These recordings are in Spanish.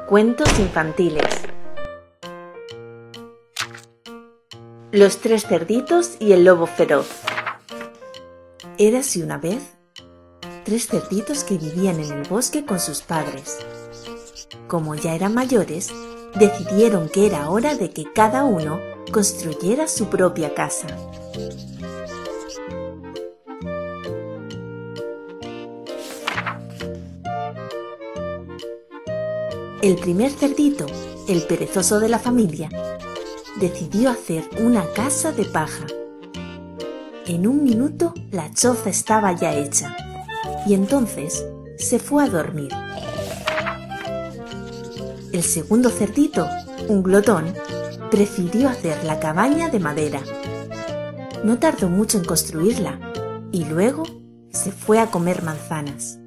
Cuentos infantiles. Los tres cerditos y el lobo feroz. Érase una vez tres cerditos que vivían en el bosque con sus padres. Como ya eran mayores, decidieron que era hora de que cada uno construyera su propia casa. El primer cerdito, el perezoso de la familia, decidió hacer una casa de paja. En un minuto la choza estaba ya hecha y entonces se fue a dormir. El segundo cerdito, un glotón, prefirió hacer la cabaña de madera. No tardó mucho en construirla y luego se fue a comer manzanas.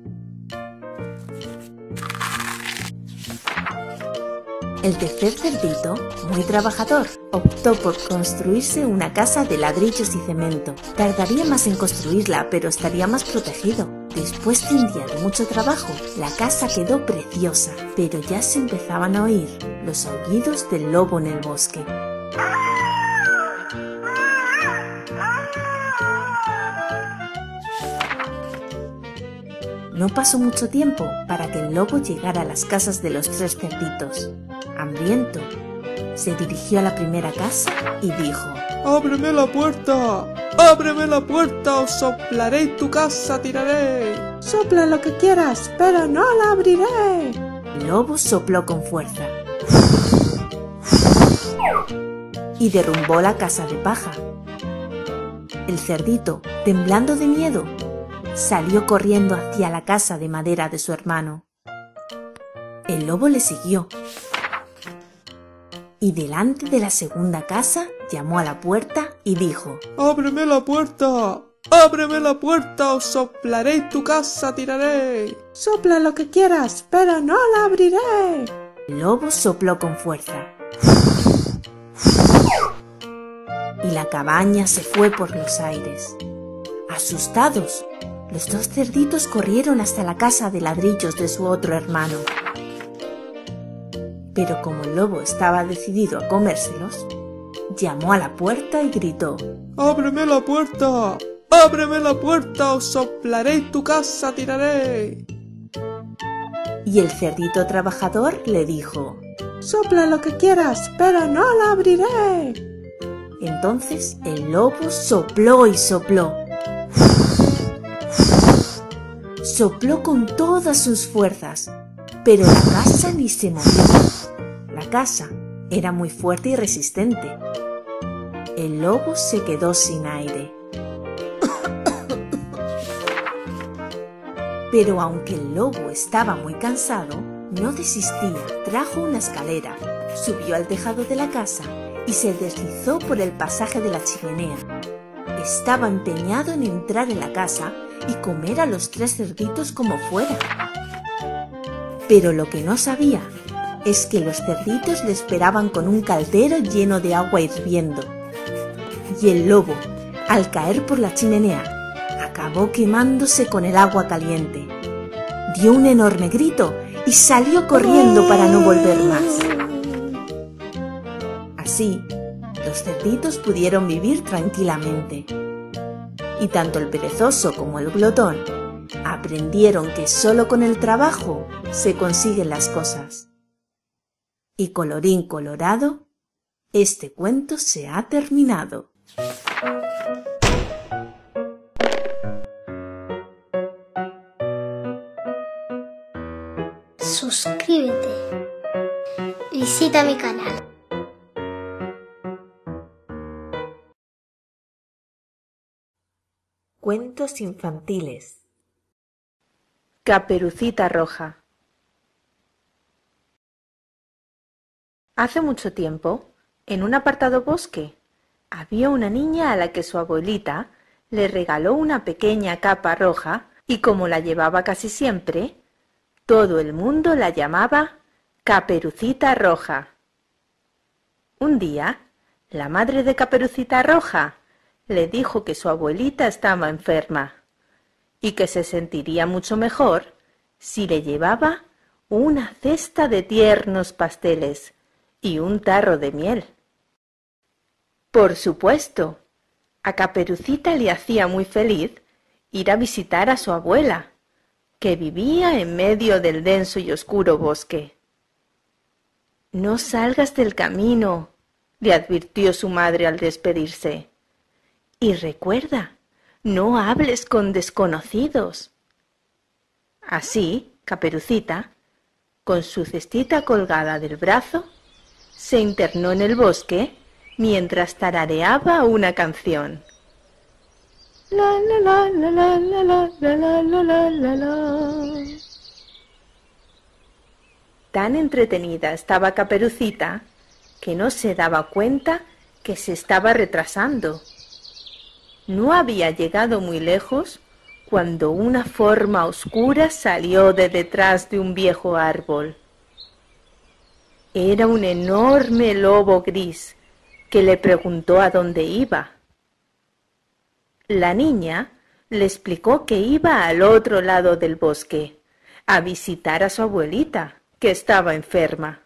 El tercer cerdito, muy trabajador, optó por construirse una casa de ladrillos y cemento. Tardaría más en construirla, pero estaría más protegido. Después de un día de mucho trabajo, la casa quedó preciosa, pero ya se empezaban a oír los aullidos del lobo en el bosque. No pasó mucho tiempo para que el lobo llegara a las casas de los tres cerditos. Hambriento, se dirigió a la primera casa y dijo: ¡Ábreme la puerta! ¡Ábreme la puerta! ¡Os soplaré y tu casa tiraré! ¡Sopla lo que quieras, pero no la abriré! El lobo sopló con fuerza y derrumbó la casa de paja. El cerdito, temblando de miedo, salió corriendo hacia la casa de madera de su hermano. El lobo le siguió y delante de la segunda casa llamó a la puerta y dijo: ¡Ábreme la puerta! ¡Ábreme la puerta! ¡Os soplaré y tu casa tiraré! ¡Sopla lo que quieras, pero no la abriré! El lobo sopló con fuerza y la cabaña se fue por los aires. Asustados, los dos cerditos corrieron hasta la casa de ladrillos de su otro hermano. Pero como el lobo estaba decidido a comérselos, llamó a la puerta y gritó: ¡Ábreme la puerta! ¡Ábreme la puerta! ¡Os soplaré y tu casa tiraré! Y el cerdito trabajador le dijo: ¡Sopla lo que quieras, pero no la abriré! Entonces el lobo sopló y sopló. Sopló con todas sus fuerzas, pero la casa ni se movió. La casa era muy fuerte y resistente. El lobo se quedó sin aire. Pero aunque el lobo estaba muy cansado, no desistía. Trajo una escalera, subió al tejado de la casa y se deslizó por el pasaje de la chimenea. Estaba empeñado en entrar en la casa y comer a los tres cerditos como fuera. Pero lo que no sabía es que los cerditos le esperaban con un caldero lleno de agua hirviendo. Y el lobo, al caer por la chimenea, acabó quemándose con el agua caliente. Dio un enorme grito y salió corriendo para no volver más. Así, los cerditos pudieron vivir tranquilamente. Y tanto el perezoso como el glotón aprendieron que solo con el trabajo se consiguen las cosas. Y colorín colorado, este cuento se ha terminado. Suscríbete. Visita mi canal. Cuentos infantiles. Caperucita Roja. Hace mucho tiempo, en un apartado bosque, había una niña a la que su abuelita le regaló una pequeña capa roja y como la llevaba casi siempre, todo el mundo la llamaba Caperucita Roja. Un día, la madre de Caperucita Roja le dijo que su abuelita estaba enferma y que se sentiría mucho mejor si le llevaba una cesta de tiernos pasteles y un tarro de miel. Por supuesto, a Caperucita le hacía muy feliz ir a visitar a su abuela, que vivía en medio del denso y oscuro bosque. «No salgas del camino», le advirtió su madre al despedirse. «Y recuerda, no hables con desconocidos». Así, Caperucita, con su cestita colgada del brazo, se internó en el bosque mientras tarareaba una canción. La la la la la la la la la la la la. Tan entretenida estaba Caperucita que no se daba cuenta que se estaba retrasando. No había llegado muy lejos cuando una forma oscura salió de detrás de un viejo árbol. Era un enorme lobo gris que le preguntó a dónde iba. La niña le explicó que iba al otro lado del bosque, a visitar a su abuelita, que estaba enferma.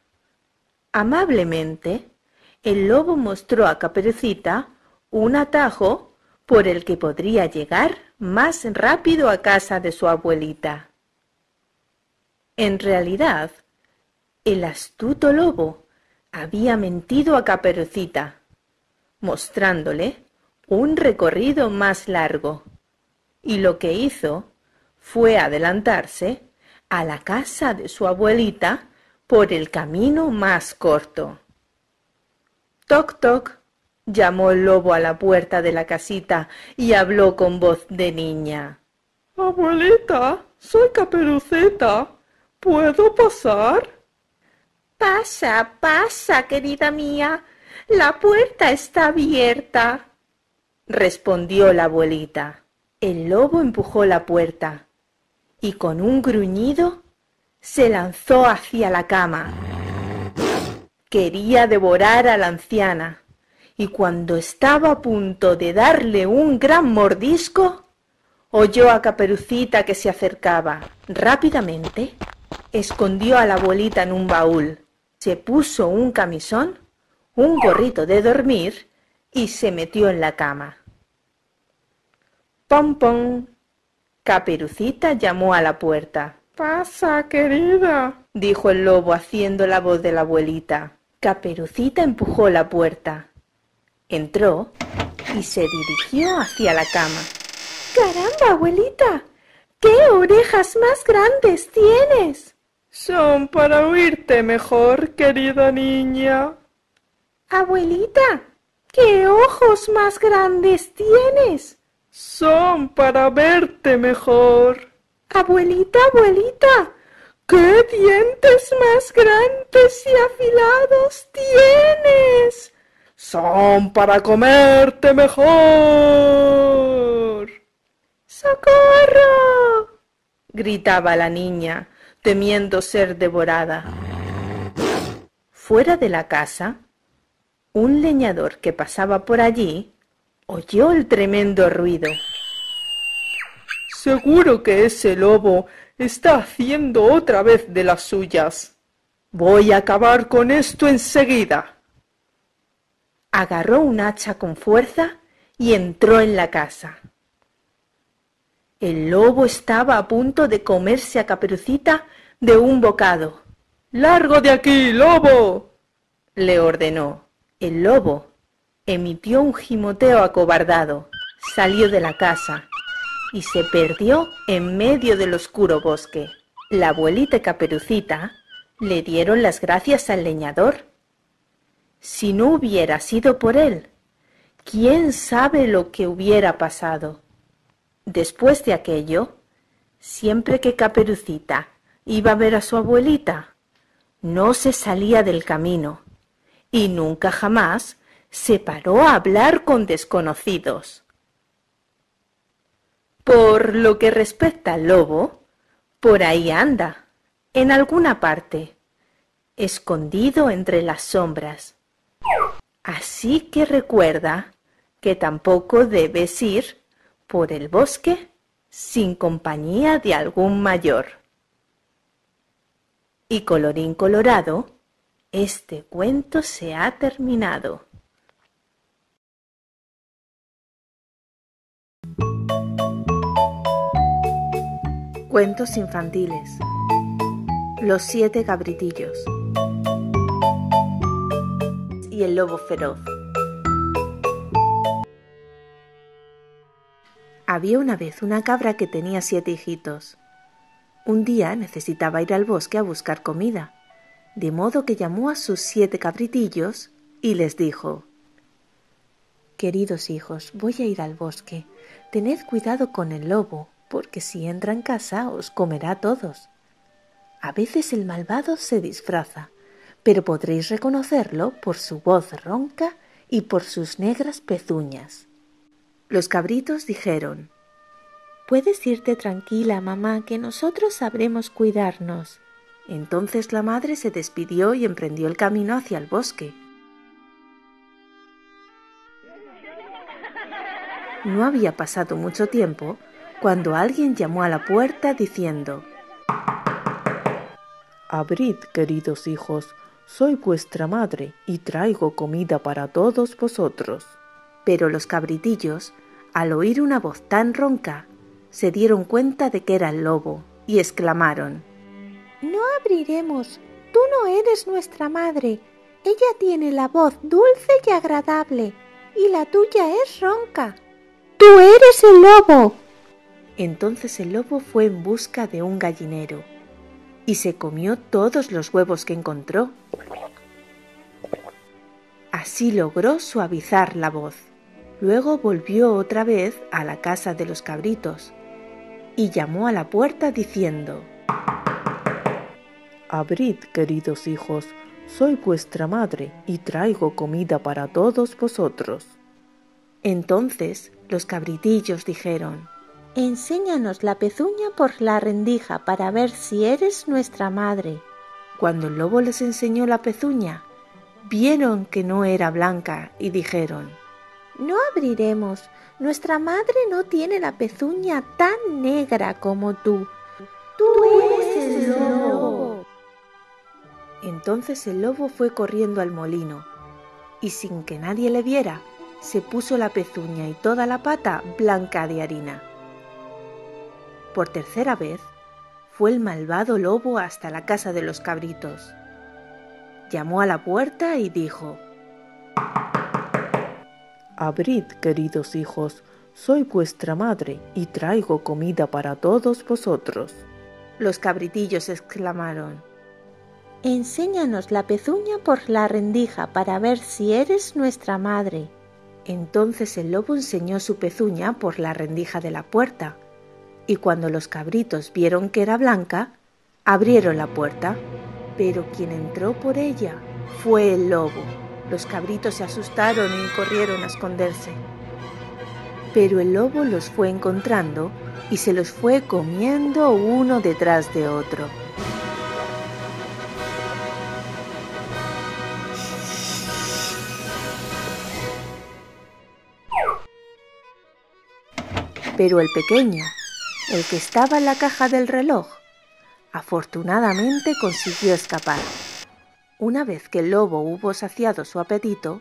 Amablemente, el lobo mostró a Caperucita un atajo por el que podría llegar más rápido a casa de su abuelita. En realidad, el astuto lobo había mentido a Caperucita, mostrándole un recorrido más largo, y lo que hizo fue adelantarse a la casa de su abuelita por el camino más corto. «Toc, toc», llamó el lobo a la puerta de la casita y habló con voz de niña. Abuelita, soy Caperucita. ¿Puedo pasar? «Pasa, pasa, querida mía, la puerta está abierta», respondió la abuelita. El lobo empujó la puerta y con un gruñido se lanzó hacia la cama. Quería devorar a la anciana y cuando estaba a punto de darle un gran mordisco, oyó a Caperucita que se acercaba. Rápidamente escondió a la abuelita en un baúl, se puso un camisón, un gorrito de dormir y se metió en la cama. «Pom, pom». Caperucita llamó a la puerta. Pasa, querida, dijo el lobo haciendo la voz de la abuelita. Caperucita empujó la puerta. Entró y se dirigió hacia la cama. «¡Caramba, abuelita! ¡Qué orejas más grandes tienes!» Son para oírte mejor, querida niña. «Abuelita, ¿qué ojos más grandes tienes?» Son para verte mejor. «Abuelita, abuelita, ¿qué dientes más grandes y afilados tienes? Son para comerte mejor. ¡socorro!», gritaba la niña, temiendo ser devorada. Fuera de la casa, un leñador que pasaba por allí oyó el tremendo ruido. Seguro que ese lobo está haciendo otra vez de las suyas. Voy a acabar con esto enseguida. Agarró un hacha con fuerza y entró en la casa. El lobo estaba a punto de comerse a Caperucita de un bocado. ¡Largo de aquí, lobo!, le ordenó. El lobo emitió un gimoteo acobardado, salió de la casa y se perdió en medio del oscuro bosque. La abuelita y Caperucita le dieron las gracias al leñador. Si no hubiera sido por él, quién sabe lo que hubiera pasado. Después de aquello, siempre que Caperucita iba a ver a su abuelita, no se salía del camino y nunca jamás se paró a hablar con desconocidos. Por lo que respecta al lobo, por ahí anda, en alguna parte, escondido entre las sombras. Así que recuerda que tampoco debes ir por el bosque sin compañía de algún mayor. Y colorín colorado, este cuento se ha terminado. Cuentos infantiles. Los 7 cabritillos y el lobo feroz. Había una vez una cabra que tenía 7 hijitos. Un día necesitaba ir al bosque a buscar comida, de modo que llamó a sus 7 cabritillos y les dijo: «Queridos hijos, voy a ir al bosque. Tened cuidado con el lobo, porque si entra en casa os comerá a todos. A veces el malvado se disfraza, pero podréis reconocerlo por su voz ronca y por sus negras pezuñas». Los cabritos dijeron: «Puedes irte tranquila, mamá, que nosotros sabremos cuidarnos». Entonces la madre se despidió y emprendió el camino hacia el bosque. No había pasado mucho tiempo cuando alguien llamó a la puerta diciendo: «Abrid, queridos hijos, soy vuestra madre y traigo comida para todos vosotros». Pero los cabritillos, al oír una voz tan ronca, se dieron cuenta de que era el lobo y exclamaron: «No abriremos, tú no eres nuestra madre. Ella tiene la voz dulce y agradable, y la tuya es ronca. ¡Tú eres el lobo!». Entonces el lobo fue en busca de un gallinero y se comió todos los huevos que encontró. Así logró suavizar la voz. Luego volvió otra vez a la casa de los cabritos y llamó a la puerta diciendo: «Abrid, queridos hijos, soy vuestra madre y traigo comida para todos vosotros». Entonces los cabritillos dijeron: «Enséñanos la pezuña por la rendija para ver si eres nuestra madre». Cuando el lobo les enseñó la pezuña, vieron que no era blanca y dijeron: «No abriremos, nuestra madre no tiene la pezuña tan negra como tú. ¡Tú eres el lobo!». Entonces el lobo fue corriendo al molino y sin que nadie le viera, se puso la pezuña y toda la pata blanca de harina. Por tercera vez, fue el malvado lobo hasta la casa de los cabritos. Llamó a la puerta y dijo: «Abrid, queridos hijos, soy vuestra madre y traigo comida para todos vosotros». Los cabritillos exclamaron: «Enséñanos la pezuña por la rendija para ver si eres nuestra madre». Entonces el lobo enseñó su pezuña por la rendija de la puerta, y cuando los cabritos vieron que era blanca, abrieron la puerta, pero quien entró por ella fue el lobo. Los cabritos se asustaron y corrieron a esconderse. Pero el lobo los fue encontrando y se los fue comiendo uno detrás de otro. Pero el pequeño, el que estaba en la caja del reloj, afortunadamente consiguió escapar. Una vez que el lobo hubo saciado su apetito,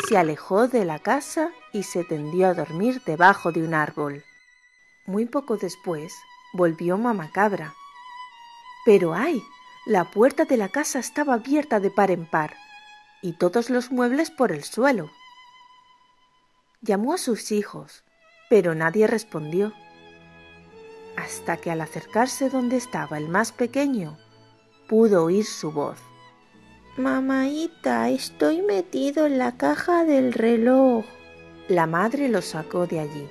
se alejó de la casa y se tendió a dormir debajo de un árbol. Muy poco después volvió Mamá Cabra. Pero ¡ay! La puerta de la casa estaba abierta de par en par y todos los muebles por el suelo. Llamó a sus hijos, pero nadie respondió, hasta que al acercarse donde estaba el más pequeño, pudo oír su voz. «Mamaíta, estoy metido en la caja del reloj». La madre lo sacó de allí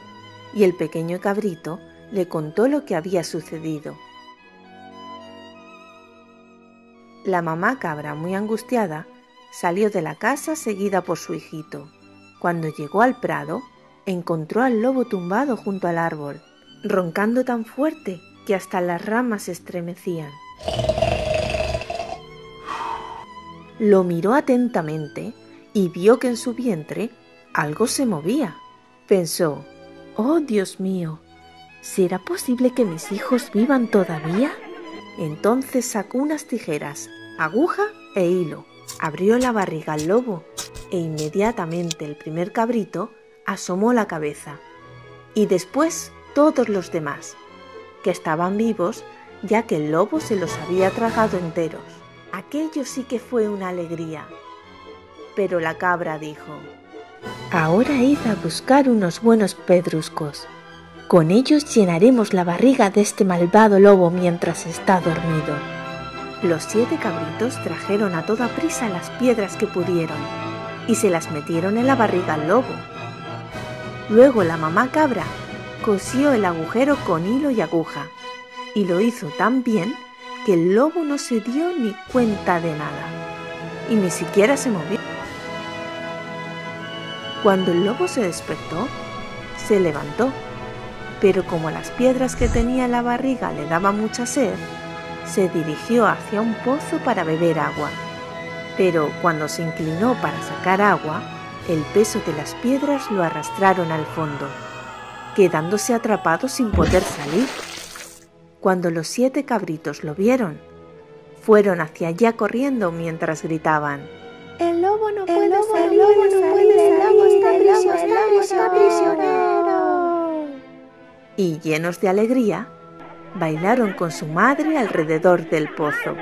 y el pequeño cabrito le contó lo que había sucedido. La mamá cabra, muy angustiada, salió de la casa seguida por su hijito. Cuando llegó al prado, encontró al lobo tumbado junto al árbol, roncando tan fuerte que hasta las ramas se estremecían. Lo miró atentamente y vio que en su vientre algo se movía. Pensó: «Oh, Dios mío, ¿será posible que mis hijos vivan todavía?». Entonces sacó unas tijeras, aguja e hilo. Abrió la barriga al lobo e inmediatamente el primer cabrito asomó la cabeza. Y después todos los demás, que estaban vivos, ya que el lobo se los había tragado enteros. Aquello sí que fue una alegría. Pero la cabra dijo: «Ahora id a buscar unos buenos pedruscos. Con ellos llenaremos la barriga de este malvado lobo mientras está dormido». Los 7 cabritos trajeron a toda prisa las piedras que pudieron y se las metieron en la barriga al lobo. Luego la mamá cabra cosió el agujero con hilo y aguja y lo hizo tan bien que el lobo no se dio ni cuenta de nada y ni siquiera se movió. Cuando el lobo se despertó, se levantó, pero como las piedras que tenía en la barriga le daban mucha sed, se dirigió hacia un pozo para beber agua. Pero cuando se inclinó para sacar agua, el peso de las piedras lo arrastraron al fondo, quedándose atrapado sin poder salir. Cuando los 7 cabritos lo vieron, fueron hacia allá corriendo mientras gritaban: El lobo no puede salir, el lobo está prisionero. Y llenos de alegría, bailaron con su madre alrededor del pozo.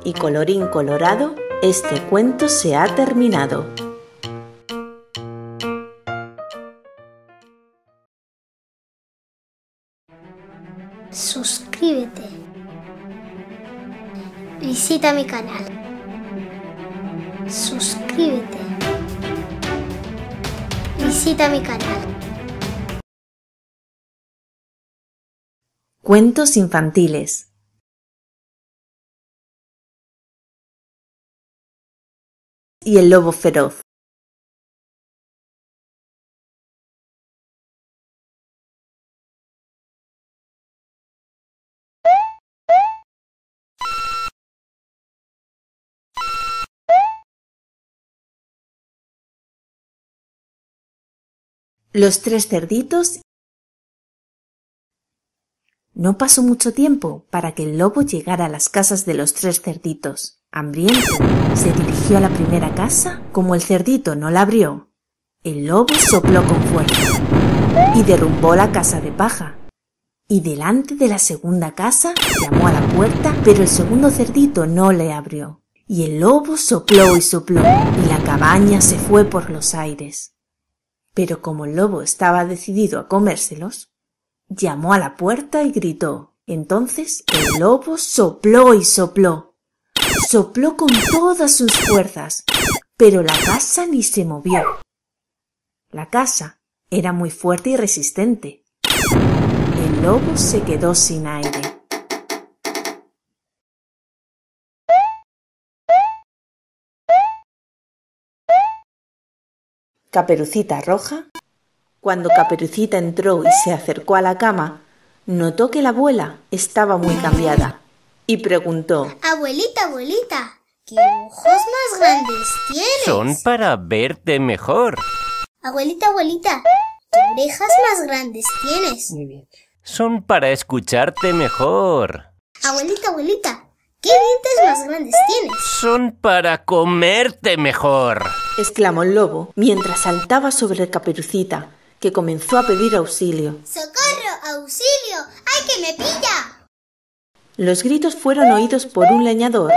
Y colorín colorado, este cuento se ha terminado. Suscríbete. Visita mi canal. Suscríbete. Visita mi canal. Cuentos infantiles. Y el lobo feroz. Los 3 cerditos. No pasó mucho tiempo para que el lobo llegara a las casas de los 3 cerditos. Hambriento, se dirigió a la primera casa. Como el cerdito no la abrió, el lobo sopló con fuerza y derrumbó la casa de paja. Y delante de la segunda casa llamó a la puerta, pero el segundo cerdito no le abrió. Y el lobo sopló y sopló, y la cabaña se fue por los aires. Pero como el lobo estaba decidido a comérselos, llamó a la puerta y gritó. Entonces el lobo sopló y sopló. Sopló con todas sus fuerzas, pero la casa ni se movió. La casa era muy fuerte y resistente. El lobo se quedó sin aire. Caperucita Roja. Cuando Caperucita entró y se acercó a la cama, notó que la abuela estaba muy cambiada y preguntó: Abuelita, abuelita, ¿qué ojos más grandes tienes? Son para verte mejor. Abuelita, abuelita, ¿qué orejas más grandes tienes? Muy bien. Son para escucharte mejor. Abuelita, abuelita, ¿qué dientes más grandes tienes? Son para comerte mejor. exclamó el lobo mientras saltaba sobre Caperucita, que comenzó a pedir auxilio. ¡Socorro! ¡Auxilio! ¡Ay, que me pilla! Los gritos fueron oídos por un leñador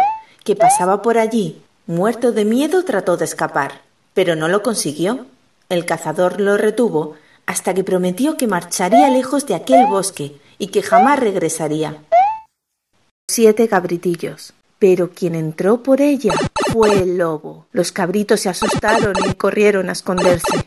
que pasaba por allí. Muerto de miedo trató de escapar, pero no lo consiguió. El cazador lo retuvo hasta que prometió que marcharía lejos de aquel bosque y que jamás regresaría. 7 cabritillos, pero quien entró por ella fue el lobo. Los cabritos se asustaron y corrieron a esconderse.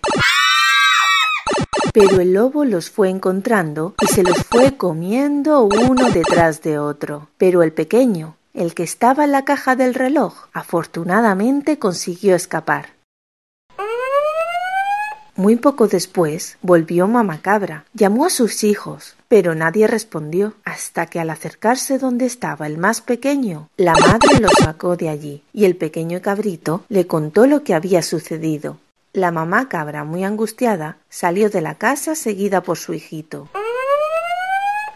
Pero el lobo los fue encontrando y se los fue comiendo uno detrás de otro. Pero el pequeño, el que estaba en la caja del reloj, afortunadamente consiguió escapar. Muy poco después volvió mamá cabra. Llamó a sus hijos, pero nadie respondió, hasta que al acercarse donde estaba el más pequeño, la madre lo sacó de allí y el pequeño cabrito le contó lo que había sucedido. La mamá cabra, muy angustiada, salió de la casa seguida por su hijito.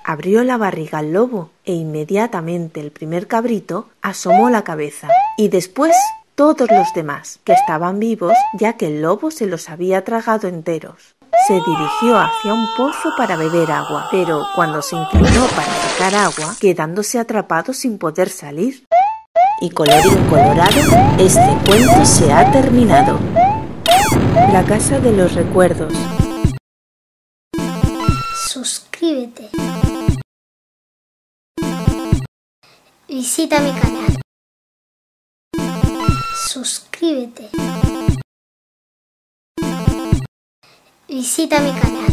Abrió la barriga al lobo e inmediatamente el primer cabrito asomó la cabeza y después todos los demás, que estaban vivos ya que el lobo se los había tragado enteros. Se dirigió hacia un pozo para beber agua, pero cuando se inclinó para sacar agua, quedándose atrapado sin poder salir. Y colorín colorado, este cuento se ha terminado. La casa de los recuerdos. Suscríbete. Visita mi canal. Suscríbete. Visita mi canal.